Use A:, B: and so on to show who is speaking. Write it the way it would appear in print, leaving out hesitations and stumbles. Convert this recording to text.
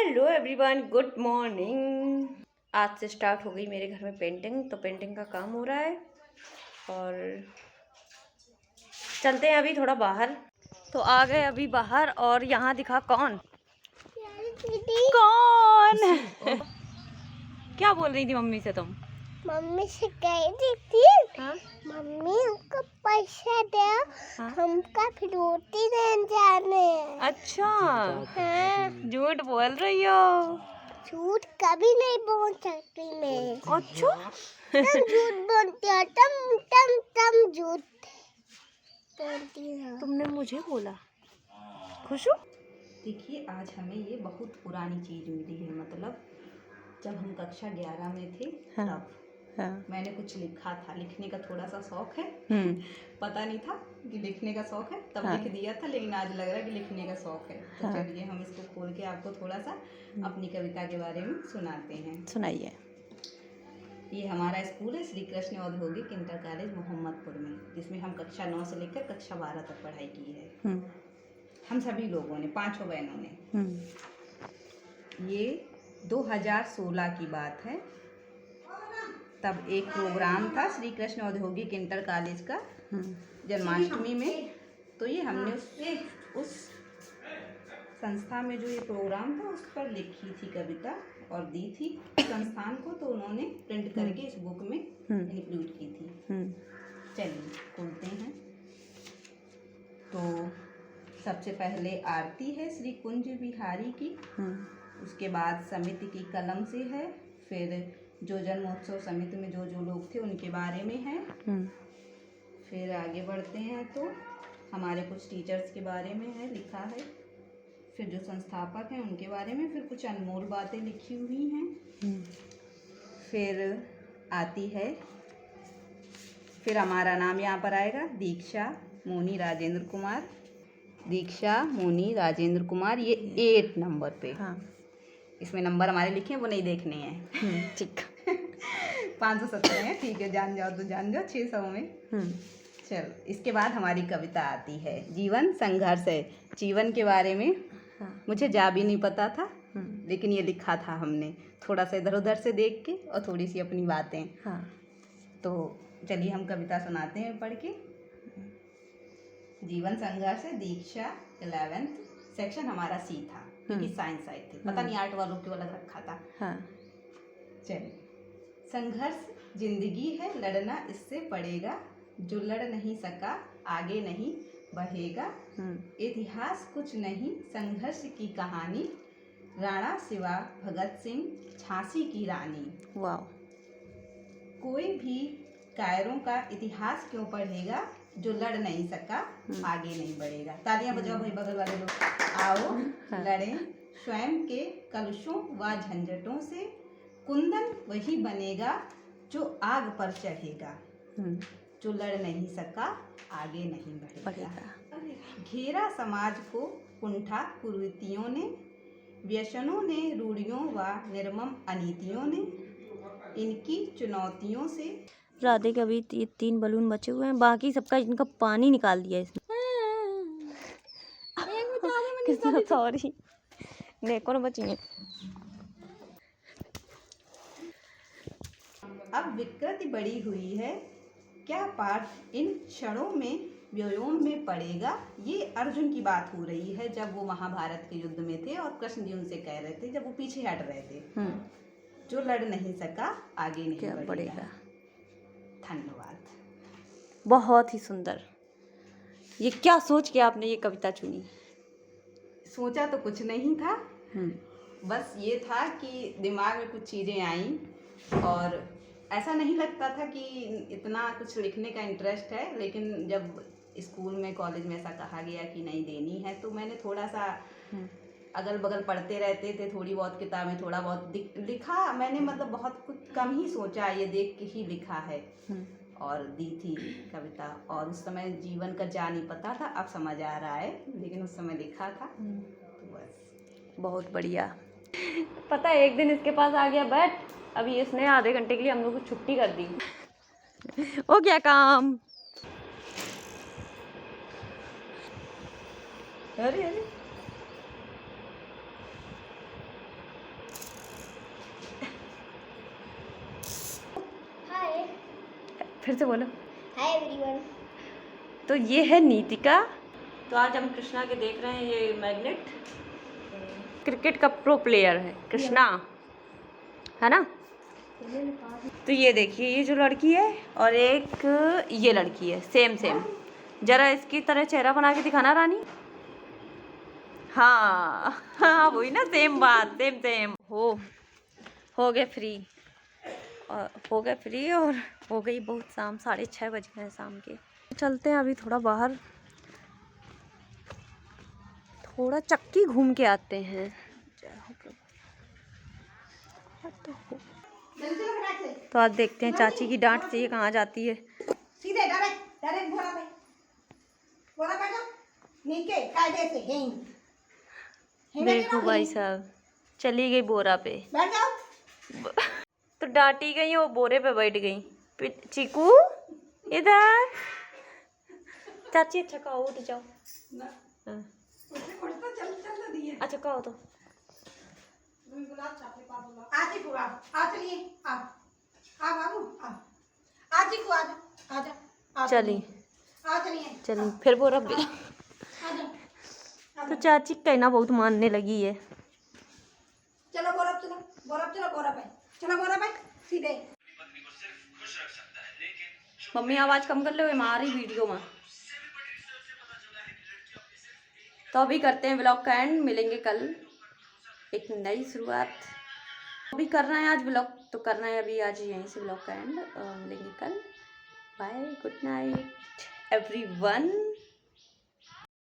A: Hello everyone, good morning. आज से start हो गई मेरे घर में पेंटिंग, तो पेंटिंग का काम हो रहा है और चलते हैं अभी थोड़ा बाहर। तो आ गए अभी बाहर और यहाँ दिखा कौन कौन क्या बोल रही थी मम्मी से तुम?
B: मम्मी से कह रही थी
A: हाँ?
B: मम्मी हमको पैसा दे,
A: हाँ?
B: हमका फ्रूटी लेने जाने हैं।
A: अच्छा,
B: हाँ,
A: झूठ बोल रही हो?
B: झूठ कभी नहीं बोल सकती मैं।
A: अच्छा
B: तुम झूठ बोलती हो, तुम झूठ बोलती हो।
A: तुमने मुझे बोला। खुश हो?
C: देखिए, आज हमें ये बहुत पुरानी चीज़ मिली है। मतलब जब हम कक्षा 11 में थे तब मैंने कुछ लिखा था। लिखने का थोड़ा सा शौक है। पता नहीं था कि लिखने का शौक है, तब लिख दिया था, लेकिन आज लग रहा है कि लिखने का शौक है। तो चलिए हम इसको खोल के आपको थोड़ा सा अपनी कविता के बारे में सुनाते हैं।
A: सुनाइए।
C: ये हमारा स्कूल है श्री कृष्ण औद्योगिक इंटर कॉलेज मोहम्मदपुर में, जिसमें हम कक्षा 9 से लेकर कक्षा 12 तक पढ़ाई की है। हम सभी लोगों ने, 5 बहनों ने। ये 2016 की बात है। तब एक प्रोग्राम था श्री कृष्ण औद्योगिक इंटर कॉलेज का जन्माष्टमी में। तो ये हमने उस संस्था में जो ये प्रोग्राम था उस पर लिखी थी कविता और दी थी संस्थान को। तो उन्होंने प्रिंट करके इस बुक में इंक्लूड की थी। चलिए खोलते हैं। तो सबसे पहले आरती है श्री कुंज बिहारी की। उसके बाद समिति की कलम से है। फिर जो जन्मोत्सव समिति में जो जो लोग थे उनके बारे में है। फिर आगे बढ़ते हैं तो हमारे कुछ टीचर्स के बारे में है, लिखा है। फिर जो संस्थापक हैं उनके बारे में। फिर कुछ अनमोल बातें लिखी हुई हैं। फिर आती है, फिर हमारा नाम यहाँ पर आएगा, दीक्षा मोनी राजेंद्र कुमार। दीक्षा मोनी राजेंद्र कुमार, ये 8 नंबर पे। इसमें नंबर हमारे लिखे हैं, वो नहीं देखने हैं। ठीक 570 है, ठीक है, जान जाओ तो जान जाओ। 600 में चल। इसके बाद हमारी कविता आती है, जीवन संघर्ष है। जीवन के बारे में मुझे जा भी नहीं पता था, लेकिन ये लिखा था हमने थोड़ा सा इधर उधर से देख के और थोड़ी सी अपनी बातें। तो चलिए हम कविता सुनाते हैं पढ़ के। जीवन संघर्ष है, दीक्षा 11th सेक्शन हमारा सी था, क्योंकि साइंस साइड थे। पता नहीं आर्ट वालों को अलग रखा था। चलिए। संघर्ष जिंदगी है, लड़ना इससे पड़ेगा। जो लड़ नहीं सका आगे नहीं बढ़ेगा। इतिहास कुछ नहीं, संघर्ष की कहानी। राणा शिवा भगत सिंह, झांसी की रानी।
A: वाह।
C: कोई भी कायरों का इतिहास क्यों पढ़ेगा, जो लड़ नहीं सका आगे नहीं बढ़ेगा। तालियां बजाओ भाई बगल वाले लोग। आओ लड़ें स्वयं के कलुषों व झंझटों से। कुंदन वही बनेगा जो आग पर चढ़ेगा। जो लड़ नहीं सका आगे नहीं बढ़ेगा। घेरा समाज को कुंठा कुरीतियों ने। व्यसनों ने, रूढ़ियों व निर्मम अनीतियों ने। इनकी चुनौतियों से।
A: राधे के अभी 3 बलून बचे हुए हैं, बाकी सबका इनका पानी निकाल दिया इसने। सॉरी, देखो ना बची हैं।
C: अब विकृति बढ़ी हुई है, क्या पाठ इन क्षणों में व्योम में पड़ेगा। ये अर्जुन की बात हो रही है, जब वो महाभारत के युद्ध में थे और कृष्ण जी उनसे कह रहे थे, जब वो पीछे हट रहे थे। जो लड़ नहीं सका आगे नहीं बढ़ेगा। धन्यवाद।
A: बहुत ही सुंदर। ये क्या सोच के आपने ये कविता चुनी?
C: सोचा तो कुछ नहीं था, बस ये था कि दिमाग में कुछ चीज़ें आईं और ऐसा नहीं लगता था कि इतना कुछ लिखने का इंटरेस्ट है। लेकिन जब स्कूल में कॉलेज में ऐसा कहा गया कि नहीं देनी है, तो मैंने थोड़ा सा अगल बगल पढ़ते रहते थे, थोड़ी बहुत किताबें, थोड़ा बहुत लिखा मैंने। मतलब बहुत कुछ कम ही सोचा, ये देख के ही लिखा है और दी थी कविता। और उस समय जीवन का जा नहीं पता था, अब समझ आ रहा है, लेकिन उस समय लिखा था। तो बस
A: बहुत बढ़िया। पता है, एक दिन इसके पास आ गया बैठ, अभी इसने आधे घंटे के लिए हम लोग को छुट्टी कर दी। हो गया काम। अरे अरे फिर से बोलो।
B: Hi everyone.
A: तो ये है नीतिका। तो आज हम कृष्णा के देख रहे हैं ये मैग्नेट। क्रिकेट का प्रो प्लेयर है कृष्णा, है ना। तो ये देखिए ये जो लड़की है और एक ये लड़की है, सेम सेम। जरा इसकी तरह चेहरा बना के दिखाना रानी। हाँ हाँ वही ना, सेम बात, सेम सेम। हो गए फ्री, और हो गए फ्री और हो गई बहुत शाम, 6:30 बज गए हैं शाम के। चलते हैं अभी थोड़ा बाहर, थोड़ा चक्की घूम के आते हैं। तो आज देखते हैं चाची की डांट से ये कहाँ जाती है।
C: सीधे डायरेक्ट डायरेक्ट बोरा पे जाओ नीचे कायदे से हें
A: देखो भाई साहब चली गई बोरा पे।
C: बैठ जाओ।
A: तो डांटी गई वो बोरे पे बैठ गई। चीकू इधर, चाची अच्छा कहो उठ जाओ। हाँ। अच्छा कहो तो
C: आजी को आ चलिए आ बाबू आजी को आजा
A: चली
C: आ चलिए
A: चली फिर बोरा पे।
C: आजा
A: तो चाची कहना बहुत मानने लगी है।
C: चलो बोरा पे सीधे।
A: मम्मी आवाज कम कर लो, हमारी वीडियो में। तो अभी करते हैं ब्लॉग का एंड, मिलेंगे कल एक नई शुरुआत। अभी करना है आज ब्लॉग, तो करना है अभी आज यहीं से ब्लॉग का एंड। मिलेंगे कल। Bye, good night everyone.